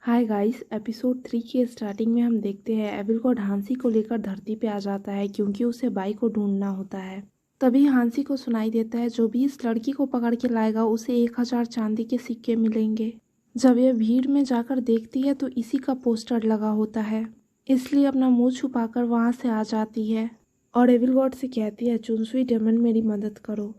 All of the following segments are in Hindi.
हाय गाइस, एपिसोड 3 की स्टार्टिंग में हम देखते हैं एविल गॉड हांसी को लेकर धरती पे आ जाता है क्योंकि उसे बाई को ढूंढना होता है। तभी हांसी को सुनाई देता है जो भी इस लड़की को पकड़ के लाएगा उसे 1000 चांदी के सिक्के मिलेंगे। जब यह भीड़ में जाकर देखती है तो इसी का पोस्टर लगा होता है, इसलिए अपना मुंह छुपाकर वहां से आ जाती है और एविल गॉड से कहती है, चुनसुई डेमन मेरी मदद करो।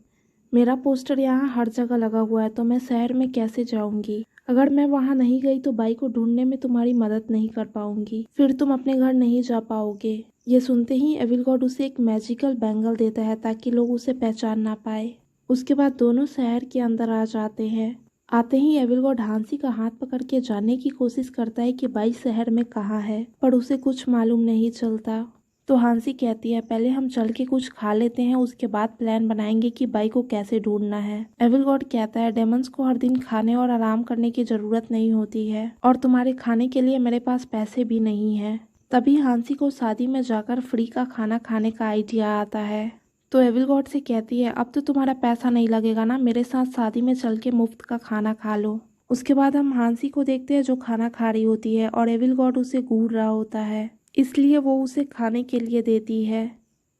मेरा पोस्टर यहाँ हर जगह लगा हुआ है तो मैं शहर में कैसे जाऊंगी। अगर मैं वहां नहीं गई तो बाई को ढूंढने में तुम्हारी मदद नहीं कर पाऊंगी, फिर तुम अपने घर नहीं जा पाओगे। ये सुनते ही एविल गॉड उसे एक मैजिकल बैंगल देता है ताकि लोग उसे पहचान ना पाए। उसके बाद दोनों शहर के अंदर आ जाते हैं। आते ही एविल गॉड हांसी का हाथ पकड़ के जानने की कोशिश करता है कि बाई शहर में कहाँ है, पर उसे कुछ मालूम नहीं चलता। तो हांसी कहती है, पहले हम चल के कुछ खा लेते हैं, उसके बाद प्लान बनाएंगे कि बाई को कैसे ढूंढना है। एविल गॉड कहता है, डेमंस को हर दिन खाने और आराम करने की जरूरत नहीं होती है और तुम्हारे खाने के लिए मेरे पास पैसे भी नहीं है। तभी हांसी को शादी में जाकर फ्री का खाना खाने का आइडिया आता है। तो एविल गॉड से कहती है, अब तो तुम्हारा पैसा नहीं लगेगा ना, मेरे साथ शादी में चल के मुफ्त का खाना खा लो। उसके बाद हम हांसी को देखते हैं जो खाना खा रही होती है और एविल गॉड उसे घूर रहा होता है, इसलिए वो उसे खाने के लिए देती है।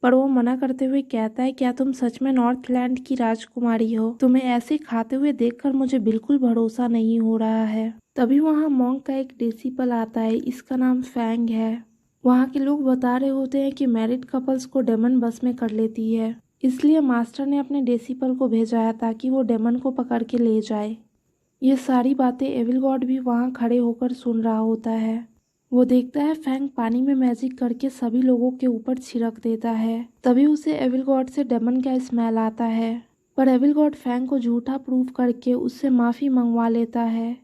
पर वो मना करते हुए कहता है, क्या तुम सच में नॉर्थलैंड की राजकुमारी हो? तुम्हें ऐसे खाते हुए देखकर मुझे बिल्कुल भरोसा नहीं हो रहा है। तभी वहाँ मॉन्क का एक डिसिपल आता है, इसका नाम फैंग है। वहाँ के लोग बता रहे होते हैं कि मैरिड कपल्स को डेमन बस में कर लेती है, इसलिए मास्टर ने अपने डिसिपल को भेजा है ताकि वो डेमन को पकड़ के ले जाए। ये सारी बातें एविल गॉड भी वहाँ खड़े होकर सुन रहा होता है। वो देखता है फैंग पानी में मैजिक करके सभी लोगों के ऊपर छिड़क देता है। तभी उसे एविल गॉड से डेमन का स्मेल आता है, पर एविल गॉड फैंग को झूठा प्रूफ करके उससे माफी मंगवा लेता है।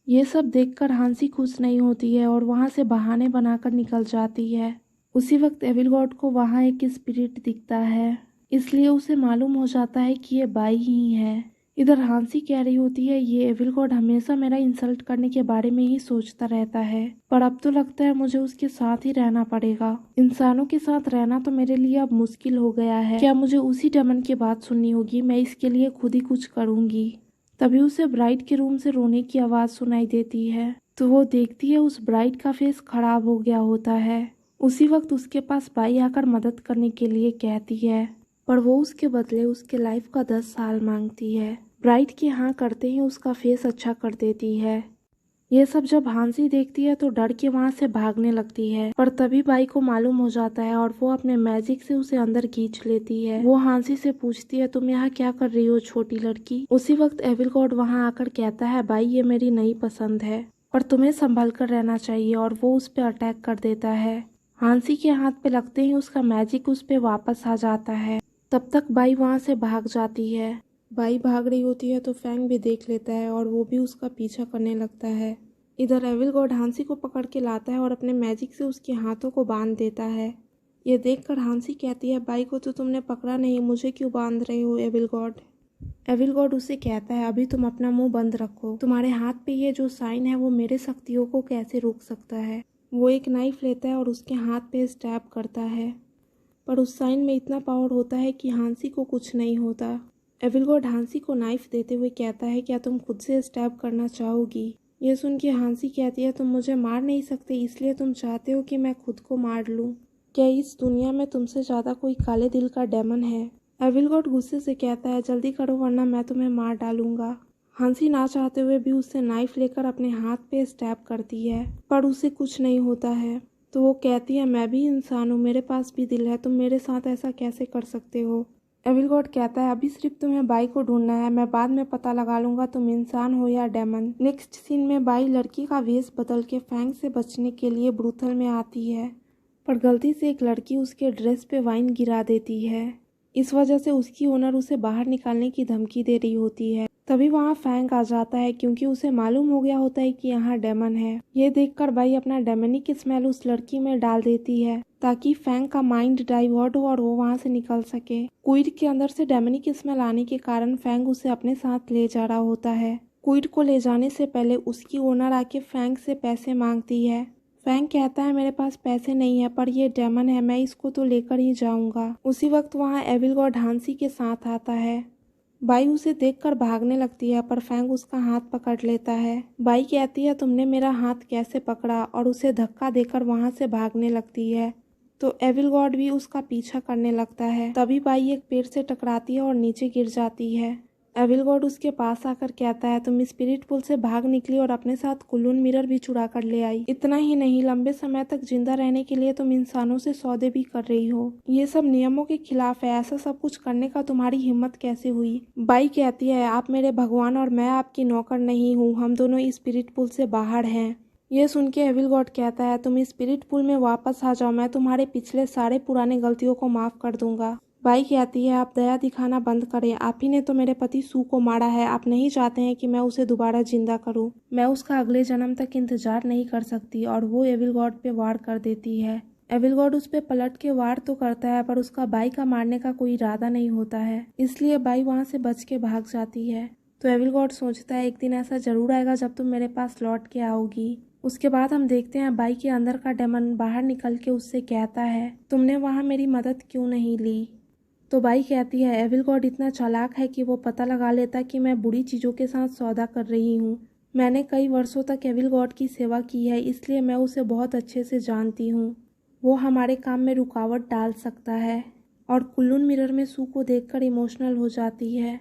ये सब देखकर हांसी खुश नहीं होती है और वहां से बहाने बनाकर निकल जाती है। उसी वक्त एविल गॉड को वहां एक स्पिरिट दिखता है, इसलिए उसे मालूम हो जाता है कि ये बाई ही है। इधर हांसी कह रही होती है, ये एविल गॉड हमेशा मेरा इंसल्ट करने के बारे में ही सोचता रहता है, पर अब तो लगता है मुझे उसके साथ ही रहना पड़ेगा। इंसानों के साथ रहना तो मेरे लिए अब मुश्किल हो गया है। क्या मुझे उसी डेमन की बात सुननी होगी? मैं इसके लिए खुद ही कुछ करूंगी। तभी उसे ब्राइड के रूम से रोने की आवाज सुनाई देती है, तो वो देखती है उस ब्राइड का फेस खराब हो गया होता है। उसी वक्त उसके पास बाई आकर मदद करने के लिए कहती है, पर वो उसके बदले उसके लाइफ का 10 साल मांगती है। ब्राइड की हाँ करते ही उसका फेस अच्छा कर देती है। ये सब जब हांसी देखती है तो डर के वहां से भागने लगती है, पर तभी बाई को मालूम हो जाता है और वो अपने मैजिक से उसे अंदर खींच लेती है। वो हांसी से पूछती है, तुम यहाँ क्या कर रही हो छोटी लड़की? उसी वक्त एविल गॉड वहाँ आकर कहता है, बाई ये मेरी नई पसंद है, पर तुम्हें संभल कर रहना चाहिए, और वो उस पर अटैक कर देता है। हांसी के हाथ पे लगते ही उसका मैजिक उस पे वापस आ जाता है। तब तक बाई वहां से भाग जाती है। बाई भाग रही होती है तो फैंग भी देख लेता है और वो भी उसका पीछा करने लगता है। इधर एविल गॉड हांसी को पकड़ के लाता है और अपने मैजिक से उसके हाथों को बांध देता है। ये देखकर हांसी कहती है, बाई को तो तुमने पकड़ा नहीं, मुझे क्यों बांध रहे हो एविल गॉड? एविल गॉड उसे कहता है, अभी तुम अपना मुंह बंद रखो, तुम्हारे हाथ पे ये जो साइन है वो मेरे शक्तियों को कैसे रोक सकता है? वो एक नाइफ लेता है और उसके हाथ पे स्टैब करता है, पर उस साइन में इतना पावर होता है कि हांसी को कुछ नहीं होता। एविल गॉड हांसी को नाइफ देते हुए कहता है, क्या तुम खुद से स्टैब करना चाहोगी? ये सुन के हांसी कहती है, तुम मुझे मार नहीं सकते, इसलिए तुम चाहते हो कि मैं खुद को मार लूं। क्या इस दुनिया में तुमसे ज्यादा कोई काले दिल का डेमन है? एविल गॉड गुस्से से कहता है, जल्दी करो वरना मैं तुम्हें मार डालूंगा। हांसी ना चाहते हुए भी उससे नाइफ लेकर अपने हाथ पे स्टैब करती है, पर उसे कुछ नहीं होता है। तो वो कहती है, मैं भी इंसान हूँ, मेरे पास भी दिल है, तुम मेरे साथ ऐसा कैसे कर सकते हो? एविल गॉड कहता है, अभी सिर्फ तुम्हें बाई को ढूंढना है, मैं बाद में पता लगा लूंगा तुम इंसान हो या डेमन। नेक्स्ट सीन में बाई लड़की का वेश बदल के फैंग से बचने के लिए ब्रूथल में आती है, पर गलती से एक लड़की उसके ड्रेस पे वाइन गिरा देती है। इस वजह से उसकी ओनर उसे बाहर निकालने की धमकी दे रही होती है। तभी वहाँ फैंग आ जाता है क्योंकि उसे मालूम हो गया होता है कि यहाँ डेमन है। ये देखकर बाई अपना डेमनिक स्मेल उस लड़की में डाल देती है ताकि फैंग का माइंड डाइवर्ट हो और वो वहाँ से निकल सके। क्विड के अंदर से डेमनिक स्मेल आने के कारण फैंग उसे अपने साथ ले जा रहा होता है। क्विड को ले जाने से पहले उसकी ओनर आके फैंग से पैसे मांगती है। फैंग कहता है, मेरे पास पैसे नहीं है, पर ये डेमन है, मैं इसको तो लेकर ही जाऊंगा। उसी वक्त वहाँ एविल गॉड हांसी के साथ आता है। बाई उसे देखकर भागने लगती है पर फैंग उसका हाथ पकड़ लेता है। बाई कहती है तुमने मेरा हाथ कैसे पकड़ा, और उसे धक्का देकर वहां से भागने लगती है। तो एविल गॉड भी उसका पीछा करने लगता है। तभी बाई एक पेड़ से टकराती है और नीचे गिर जाती है। एविल गॉड उसके पास आकर कहता है तुम स्पिरिट पूल से भाग निकली और अपने साथ कुल्लून मिरर भी चुरा कर ले आई। इतना ही नहीं, लंबे समय तक जिंदा रहने के लिए तुम इंसानों से सौदे भी कर रही हो। ये सब नियमों के खिलाफ है। ऐसा सब कुछ करने का तुम्हारी हिम्मत कैसे हुई? बाई कहती है आप मेरे भगवान और मैं आपकी नौकर नहीं हूँ, हम दोनों स्पिरिट पूल से बाहर हैं। ये सुन के एविल गॉड कहता है तुम स्पिरिट पूल में वापस आ जाओ, मैं तुम्हारे पिछले सारे पुराने गलतियों को माफ कर दूंगा। बाई कहती है आप दया दिखाना बंद करें, आप ही ने तो मेरे पति सू को मारा है, आप नहीं चाहते हैं कि मैं उसे दोबारा जिंदा करूं। मैं उसका अगले जन्म तक इंतजार नहीं कर सकती। और वो एविल गॉड पे वार कर देती है। एविल गॉड उस पे पलट के वार तो करता है पर उसका बाई का मारने का कोई इरादा नहीं होता है, इसलिए बाई वहां से बच के भाग जाती है। तो एविल गॉड सोचता है एक दिन ऐसा जरूर आएगा जब तुम मेरे पास लौट के आओगी। उसके बाद हम देखते हैं बाई के अंदर का डेमन बाहर निकल के उससे कहता है तुमने वहां मेरी मदद क्यों नहीं ली। तो बाई कहती है एविल गॉड इतना चालाक है कि वो पता लगा लेता कि मैं बुरी चीज़ों के साथ सौदा कर रही हूँ। मैंने कई वर्षों तक एविल गॉड की सेवा की है, इसलिए मैं उसे बहुत अच्छे से जानती हूँ। वो हमारे काम में रुकावट डाल सकता है। और कुल्लून मिरर में सू को देखकर इमोशनल हो जाती है।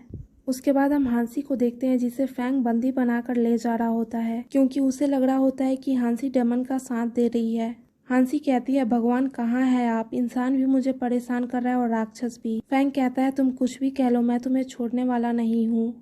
उसके बाद हम हांसी को देखते हैं जिसे फैंग बंदी बनाकर ले जा रहा होता है, क्योंकि उसे लग रहा होता है कि हांसी डेमन का साथ दे रही है। हांसी कहती है भगवान कहाँ है आप, इंसान भी मुझे परेशान कर रहा है और राक्षस भी। फैंग कहता है तुम कुछ भी कह लो, मैं तुम्हें छोड़ने वाला नहीं हूँ।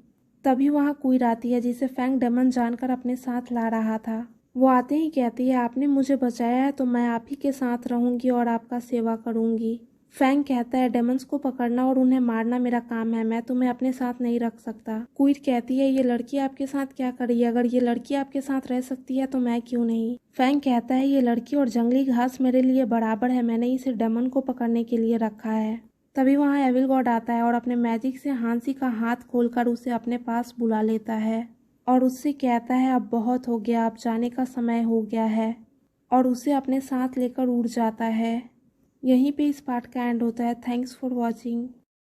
तभी वहाँ क्वीर आती है जिसे फैंग डेमन जानकर अपने साथ ला रहा था। वो आते ही कहती है आपने मुझे बचाया है तो मैं आप ही के साथ रहूंगी और आपका सेवा करूंगी। फैंग कहता है डेमन्स को पकड़ना और उन्हें मारना मेरा काम है, मैं तुम्हें अपने साथ नहीं रख सकता। क्वीर कहती है ये लड़की आपके साथ क्या कर रही है, अगर ये लड़की आपके साथ रह सकती है तो मैं क्यों नहीं। फैंग कहता है ये लड़की और जंगली घास मेरे लिए बराबर है, मैंने इसे डेमन को पकड़ने के लिए रखा है। तभी वहाँ एविल गॉड आता है और अपने मैजिक से हांसी का हाथ खोलकर उसे अपने पास बुला लेता है और उससे कहता है अब बहुत हो गया, अब जाने का समय हो गया है, और उसे अपने साथ लेकर उड़ जाता है। यहीं पे इस पार्ट का एंड होता है। Thanks for watching.